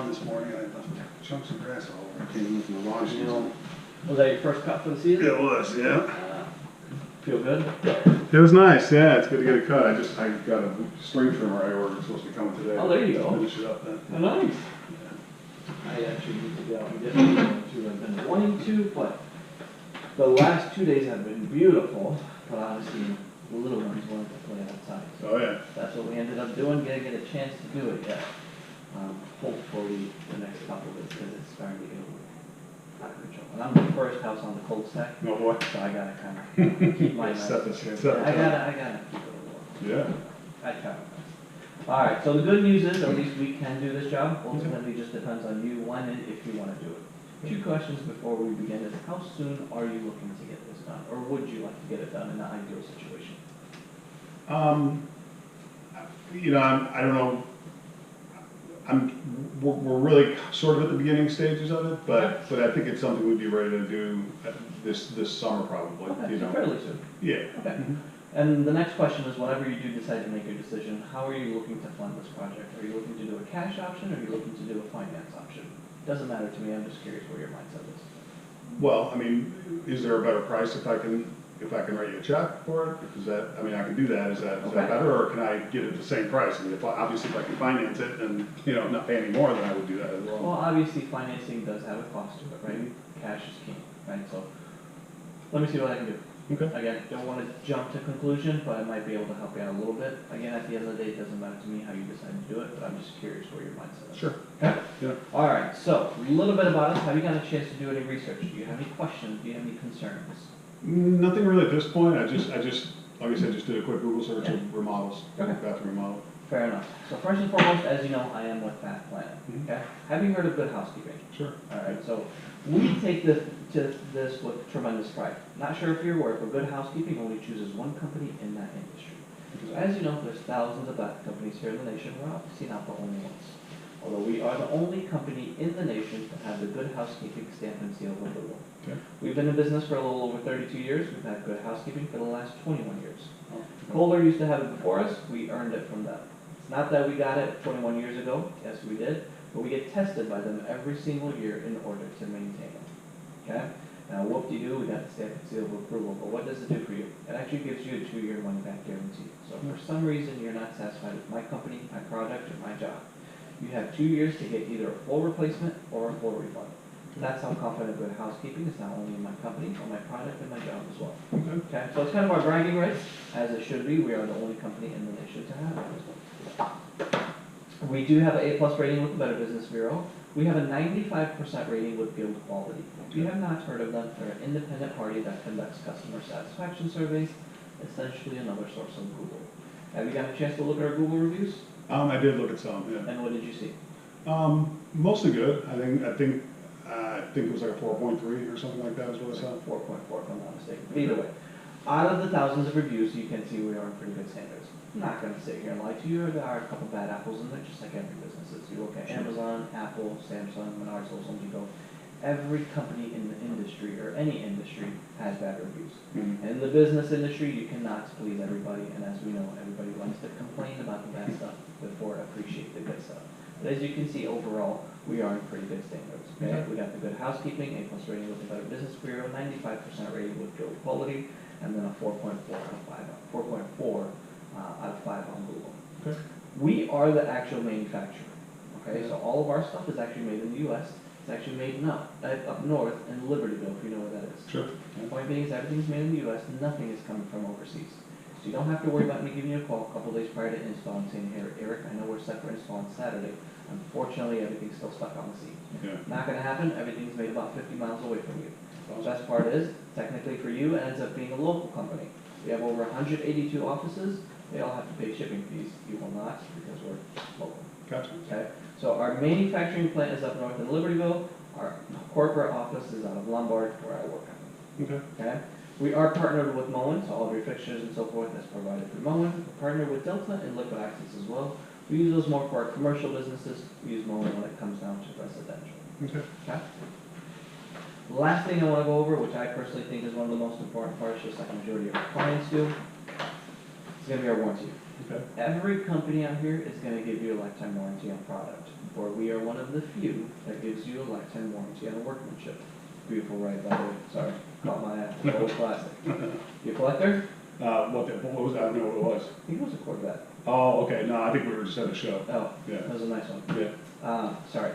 lawn this morning, and I left chunks of grass all over. I came in from the lawn. You know, was that your first cut for the season? It was, yeah. Feel good? It was nice, yeah, it's good to get it cut. I got a string trimmer I ordered, supposed to be coming today. Oh, there you go. Finish it up then. Oh, nice. I actually need to get out and get one too. I've been wanting to, but the last 2 days have been beautiful, but obviously the little ones wanted to play outside. So Oh, yeah. that's what we ended up doing, gonna get a chance to do it yet. Hopefully the next couple of weeks, because it's starting to get a little out of control. And I'm the first house on the cold stack, Oh, boy. so I gotta kind of keep my Set the I tone. gotta keep it a little. Yeah. I try my best. All right, so the good news is, at least we can do this job. Ultimately, just depends on you, when and if you want to do it. Two questions before we begin is, how soon are you looking to get this done? Or would you like to get it done in an ideal situation? You know, I don't know. We're really sort of at the beginning stages of it, but I think it's something we'd be ready to do this summer probably. Okay, You so know. fairly soon. Yeah. Okay. Mhm. And the next question is, whenever you do decide to make your decision, how are you looking to fund this project? Are you looking to do a cash option, or are you looking to do a finance option? Doesn't matter to me, I'm just curious where your mindset is. Well, I mean, is there a better price if I can write you a check for it? Is that, I mean, I can do that. Is that Okay. better, or can I get it the same price? I mean, obviously if I can finance it and, you know, not pay any more, then I would do that as well. Well, obviously, financing does have a cost to it, right? Cash is king, right? So, let me see what I can do. Okay. Again, don't want to jump to conclusion, but I might be able to help you out a little bit. Again, at the end of the day, it doesn't matter to me how you decide to do it, but I'm just curious where your mindset is. Sure. Okay? Yeah. All right, so, a little bit about us. Have you got a chance to do any research? Do you have any questions? Do you have any concerns? Nothing really at this point. I just, like I said, just did a quick Google search of remodels, Okay. bathroom remodel. Fair enough. So first and foremost, as you know, I am with Bath Planet. Mhm. Okay? Have you heard of Good Housekeeping? Sure. All right, so we take this with tremendous pride. Not sure if you're aware, but Good Housekeeping only chooses one company in that industry. So as you know, there's thousands of bath companies here in the nation. We're obviously not the only ones. Although we are the only company in the nation to have the Good Housekeeping stamp and seal of approval. Okay. We've been in business for a little over 32 years. We've had Good Housekeeping for the last 21 years. Kohler used to have it before us. We earned it from them. It's not that we got it 21 years ago. Yes, we did. But we get tested by them every single year in order to maintain it. Okay? Now, whoop-de-doo, we got the stamp and seal of approval. But what does it do for you? It actually gives you a 2-year money-back guarantee. So if for some reason you're not satisfied with my company, my product, or my job, you have 2 years to get either a full replacement or a full refund. That's how confident Good Housekeeping is, not only in my company, but my product and my job as well. Okay. Okay, so it's kind of our bragging rights, as it should be. We are the only company in the nation to have it as well. We do have an A+ rating with the Better Business Bureau. We have a 95% rating with Build Quality. If you have not heard of them, they're an independent party that conducts customer satisfaction surveys, essentially another source of Google. Have you got a chance to look at our Google reviews? I did look at some, yeah. And what did you see? Mostly good. I think it was like a 4.3 or something like that is what I saw. 4.4 if I'm not mistaken. Either way, out of the thousands of reviews, you can see we are in pretty good standards. I'm not going to sit here and lie to you. There are a couple bad apples in there, just like every business is. You look at Amazon, Apple, Samsung, Menards, those ones you go. Every company in the industry, or any industry, has bad reviews. Mhm. In the business industry, you cannot please everybody, and as we know, everybody likes to complain about the bad stuff before appreciate the good stuff. But as you can see, overall, we are in pretty good standards. Okay? Okay. We got the Good Housekeeping, A+ rating with the Better Business Bureau, 95% rating with Build Quality, and then a 4.4 out of 5. 4.4 out of 5 on Google. Okay. We are the actual manufacturer. Okay, so all of our stuff is actually made in the U.S. It's actually made up north in Libertyville, if you know where that is. Sure. The point being is everything's made in the U.S. Nothing is coming from overseas. So you don't have to worry about me giving you a call a couple days prior to install and saying, "Here, Eric, I know we're set for install on Saturday. Unfortunately, everything's still stuck on the seat." Yeah. Not going to happen. Everything's made about 50 miles away from you. The best part is, technically for you, it ends up being a local company. We have over 182 offices. They all have to pay shipping fees. You will not, because we're local. Gotcha. Okay? So our manufacturing plant is up north in Libertyville. Our corporate office is out of Lombard, where I work at. Okay. Okay? We are partnered with Moen, so all of your fixtures and so forth is provided through Moen. We're partnered with Delta and Liquid Access as well. We use those more for our commercial businesses. We use Moen when it comes down to residential. Okay. Okay? Last thing I want to go over, which I personally think is one of the most important parts, just like the majority of our clients do, It's gonna be our warranty. Okay. Every company out here is gonna give you a lifetime warranty on product, or we are one of the few that gives you a lifetime warranty on workmanship. Beautiful ride, by the way, sorry, caught my eye, old plastic. You a collector? What was that? I don't know what it was. I think it was a Corvette. Oh, okay, no, I think we were just at a show. Oh, Yeah. that was a nice one. Yeah. Sorry.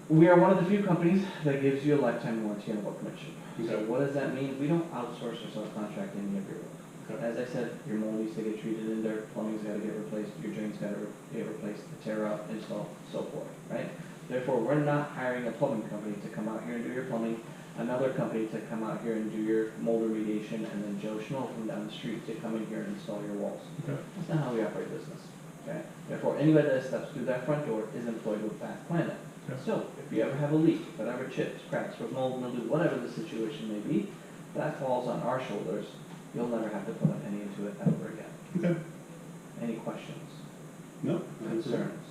We are one of the few companies that gives you a lifetime warranty on workmanship. So Okay. what does that mean? We don't outsource or subcontract any of your work. Okay. As I said, your mold needs to get treated in there, plumbing's gotta get replaced, your drains gotta get replaced, the tear out, install, so forth, right? Therefore, we're not hiring a plumbing company to come out here and do your plumbing, another company to come out here and do your mold remediation, and then Joe Schmo from down the street to come in here and install your walls. Okay. That's not how we operate business, okay? Therefore, anybody that steps through that front door is employed with Bath Planet. Okay. So, if you ever have a leak, if it ever chips, cracks, or mold, mildew, whatever the situation may be, that falls on our shoulders. You'll never have to put a penny into it ever again. Okay. Any questions, No. concerns?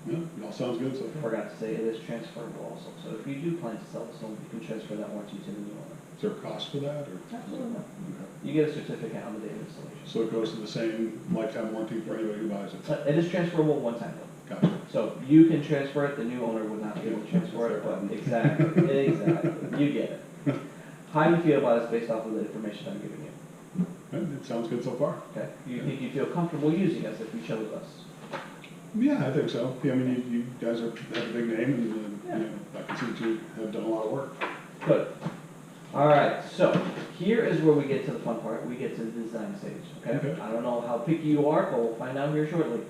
No, it all sounds good so far. Forgot to say, it is transferable also. So if you do plan to sell this home, you can transfer that warranty to the new owner. Is there a cost for that or? Absolutely. Okay. You get a certificate on the day of installation. So it goes to the same lifetime warranty for anybody who buys it? It is transferable one time though. Gotcha. So you can transfer it, the new owner would not be able to transfer it, but exactly, exactly, you get it. How do you feel about it based off of the information I'm giving you? It sounds good so far. Okay, you think you feel comfortable using us if you chose us? Yeah, I think so. Yeah, I mean, you guys have a big name and, Yeah. you know, I can see that you have done a lot of work. Good. All right, so here is where we get to the fun part. We get to the design stage, okay? Okay. I don't know how picky you are, but we'll find out here shortly.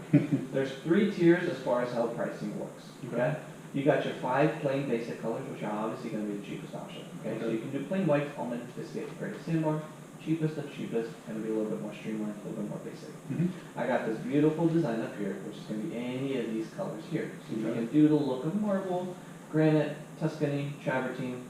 There's 3 tiers as far as how pricing works, okay? You got your 5 plain basic colors, which are obviously gonna be the cheapest option, okay? So Okay. you can do plain white, almond, biscuit, gray, sandbar, cheapest of cheapest, gonna be a little bit more streamlined, a little bit more basic. Mhm. I got this beautiful design up here, which is gonna be any of these colors here. So you Okay. can do the look of marble, granite, Tuscany, travertine.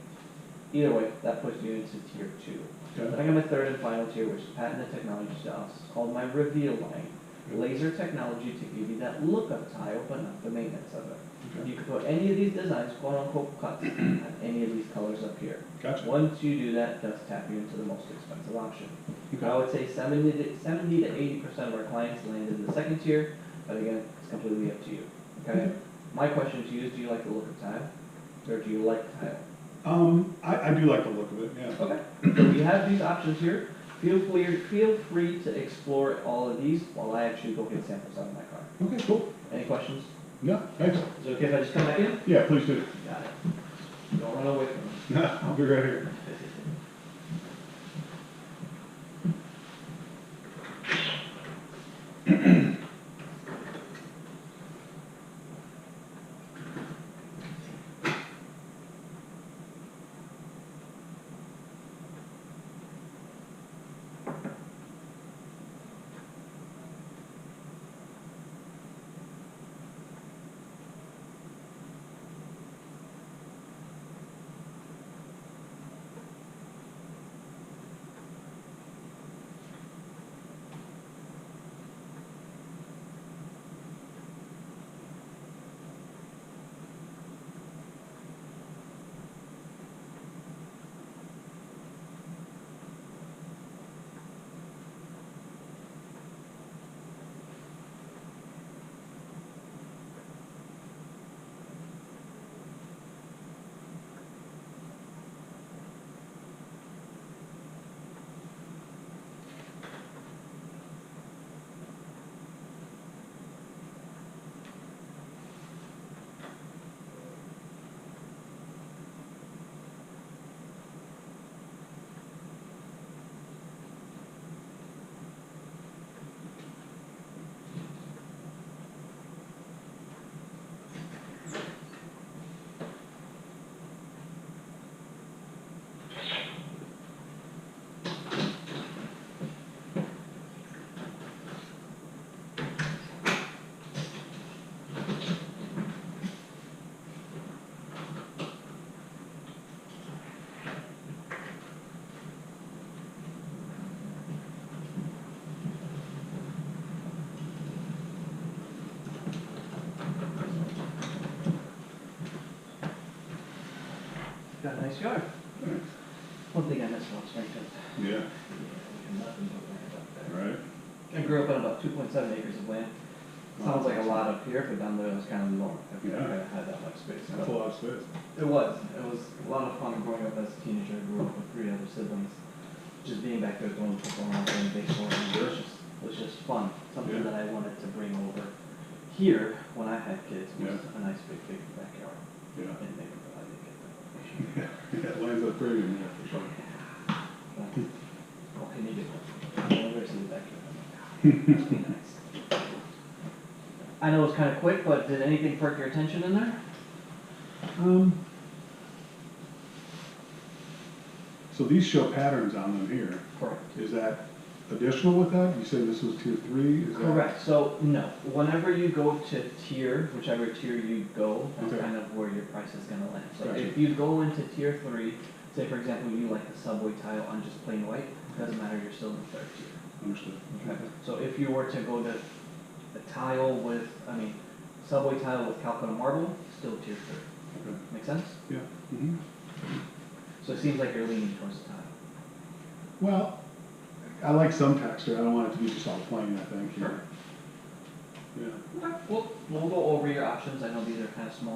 Either way, that puts you into tier 2. Then Okay. I got my 3rd and final tier, which is patented technology styles. It's called my Reveal line. Laser technology to give you that look of tile, but not the maintenance of it. Okay. You can put any of these designs, quote unquote, cuts on any of these colors up here. Gotcha. Once you do that, it does tap you into the most expensive option. Okay. I would say 70 to 80% of our clients land in the 2nd tier, but again, it's completely up to you, okay? Okay. My question to you is, do you like the look of tile, or do you like tile? I do like the look of it, yeah. Okay, so we have these options here. Feel free to explore all of these while I actually go get samples out of my car. Okay, cool. Any questions? No, thanks. Is it okay if I just come back in? Yeah, please do. Got it. Don't run away from me. I'll be right here. Got a nice yard. Thanks. One thing I missed about Springfield. Yeah. right? I grew up on about 2.7 acres of land. Sounds like a lot up here, but down there it was kind of low. I Yeah. had that much space. That's a lot of space. It was a lot of fun growing up as a teenager. I grew up with 3 other siblings. Just being back there throwing football around playing baseball, it was just fun. Something Yeah. that I wanted to bring over here when I had kids was Yeah. a nice big backyard. Yeah. And they I didn't get that. Yeah, lands at a premium, yeah, for sure. But, what can you do? Where's the backyard? Must be nice. I know it's kind of quick, but did anything perk your attention in there? So these show patterns on them here. Correct. Is that additional with that? You said this was tier 3? Is that? Correct, so no, whenever you go to tier, whichever tier you go, that's Okay. kind of where your price is gonna land. So Gotcha. if you go into tier 3, say for example, you like the subway tile on just plain white, doesn't matter, you're still in the 3rd tier. Understood. Okay. So if you were to go to a tile with, subway tile with Calcutta marble, still tier 3. Okay. Make sense? Yeah. Mhm. So it seems like you're leaning towards the tile. Well, I like some texture. I don't want it to be just all plain, I think. Sure. Yeah. Okay, we'll go over your options, I know these are kind of small.